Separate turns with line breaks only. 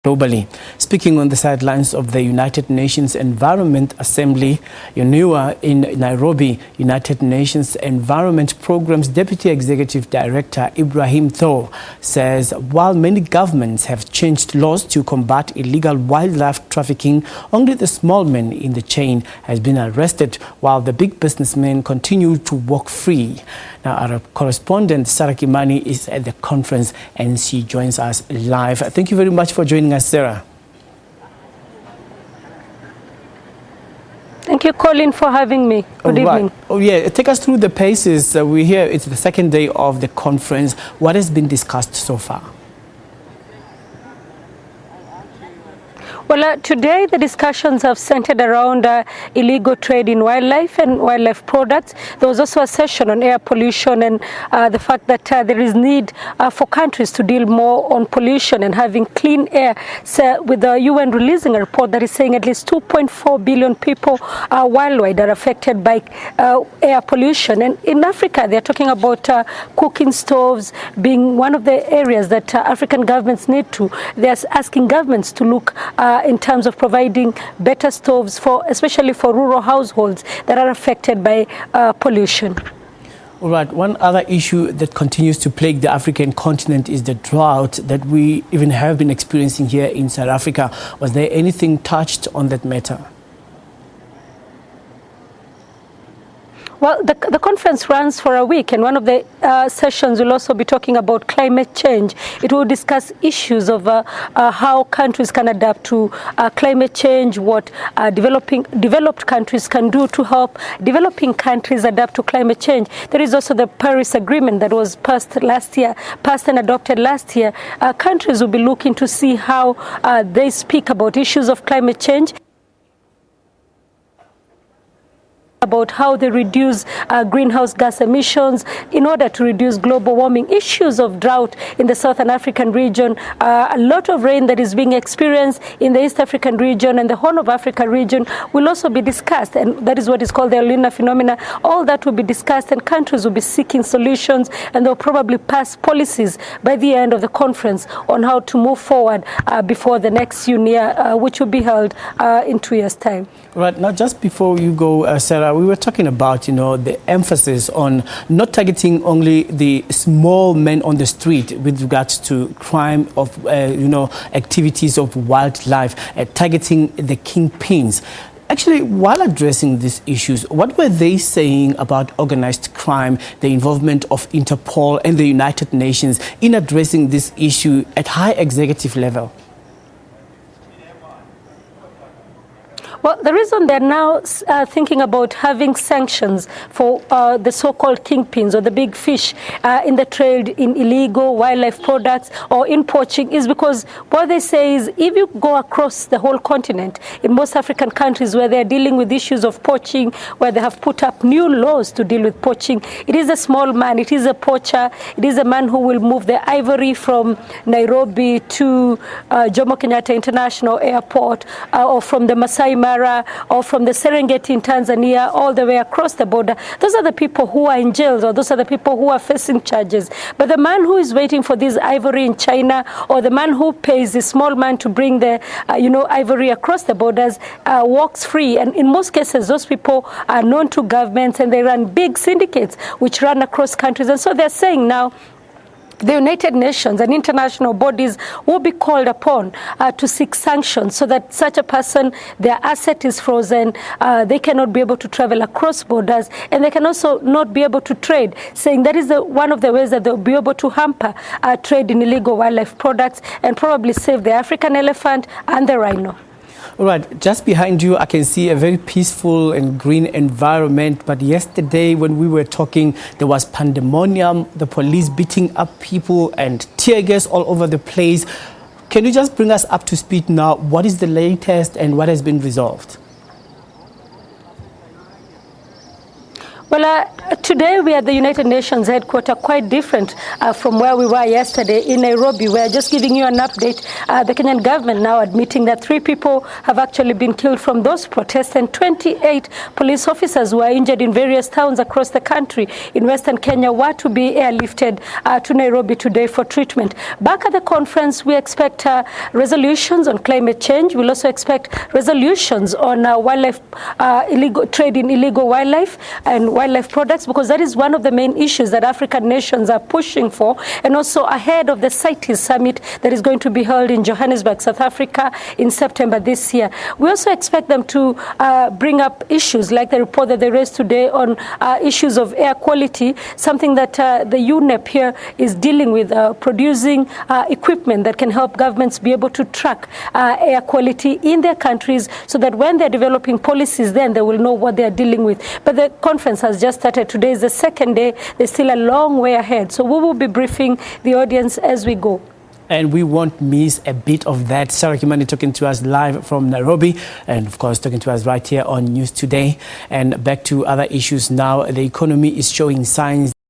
globally. Speaking on the sidelines of the United Nations Environment Assembly, UNEA in Nairobi, United Nations Environment Program's Deputy Executive Director Ibrahim Thaw says while many governments have changed laws to combat illegal wildlife trafficking, only the small man in the chain has been arrested while the big businessmen continue to walk free. Now, our correspondent Sarah Kimani is at the conference and she joins us live. Thank you very much for joining us, Sarah.
Thank you, Colin, for having me. Good evening.
Oh, yeah. Take us through the paces. We're here. It's the second day of the conference. What has been discussed so far?
Well, today the discussions have centered around illegal trade in wildlife and wildlife products. There was also a session on air pollution and the fact that there is need for countries to deal more on pollution and having clean air. So with the UN releasing a report that is saying at least 2.4 billion people worldwide are affected by air pollution. And in Africa, they're talking about cooking stoves being one of the areas that African governments need to. They're asking governments to look in terms of providing better stoves, especially for rural households that are affected by pollution.
All right. One other issue that continues to plague the African continent is the drought that we even have been experiencing here in South Africa. Was there anything touched on that matter?
Well, the conference runs for a week, and one of the sessions will also be talking about climate change. It will discuss issues of how countries can adapt to climate change, what developed countries can do to help developing countries adapt to climate change. There is also the Paris Agreement that was passed and adopted last year. Countries will be looking to see how they speak about issues of climate change, about how they reduce greenhouse gas emissions in order to reduce global warming. Issues of drought in the Southern African region, a lot of rain that is being experienced in the East African region and the Horn of Africa region will also be discussed, and that is what is called the El Niño phenomena. All that will be discussed, and countries will be seeking solutions, and they'll probably pass policies by the end of the conference on how to move forward before the next UNEA, which will be held in 2 years' time.
Right. Now, just before you go, Sarah, we were talking about, the emphasis on not targeting only the small men on the street with regards to crime of, activities of wildlife, targeting the kingpins. Actually, while addressing these issues, what were they saying about organized crime, the involvement of Interpol and the United Nations in addressing this issue at high executive level?
Well, the reason they're now thinking about having sanctions for the so-called kingpins or the big fish in the trade in illegal wildlife products or in poaching is because what they say is if you go across the whole continent, in most African countries where they're dealing with issues of poaching, where they have put up new laws to deal with poaching, it is a small man, it is a poacher, it is a man who will move the ivory from Nairobi to Jomo Kenyatta International Airport or from the Masai Mara or from the Serengeti in Tanzania all the way across the border. Those are the people who are in jails, or those are the people who are facing charges. But the man who is waiting for this ivory in China, or the man who pays the small man to bring the ivory across the borders walks free. And in most cases, those people are known to governments and they run big syndicates which run across countries. And so they're saying now the United Nations and international bodies will be called upon to seek sanctions so that such a person, their asset is frozen, they cannot be able to travel across borders, and they can also not be able to trade, saying that is one of the ways that they'll be able to hamper trade in illegal wildlife products and probably save the African elephant and the rhino.
All right, just behind you, I can see a very peaceful and green environment. But yesterday when we were talking, there was pandemonium, the police beating up people and tear gas all over the place. Can you just bring us up to speed now? What is the latest and what has been resolved?
Well, Today we are at the United Nations headquarters, quite different from where we were yesterday in Nairobi. We are just giving you an update. The Kenyan government now admitting that 3 people have actually been killed from those protests, and 28 police officers were injured in various towns across the country in Western Kenya were to be airlifted to Nairobi today for treatment. Back at the conference, we expect resolutions on climate change. We'll also expect resolutions on wildlife trade in illegal wildlife and wildlife products, because that is one of the main issues that African nations are pushing for, and also ahead of the CITES summit that is going to be held in Johannesburg, South Africa in September this year. We also expect them to bring up issues like the report that they raised today on issues of air quality, something that the UNEA here is dealing with, producing equipment that can help governments be able to track air quality in their countries, so that when they're developing policies, then they will know what they're dealing with. But the conference has just started. Today is the second day. There's still a long way ahead. So we will be briefing the audience as we go.
And we won't miss a bit of that. Sarah Kimani talking to us live from Nairobi, and of course talking to us right here on News Today. And back to other issues now. The economy is showing signs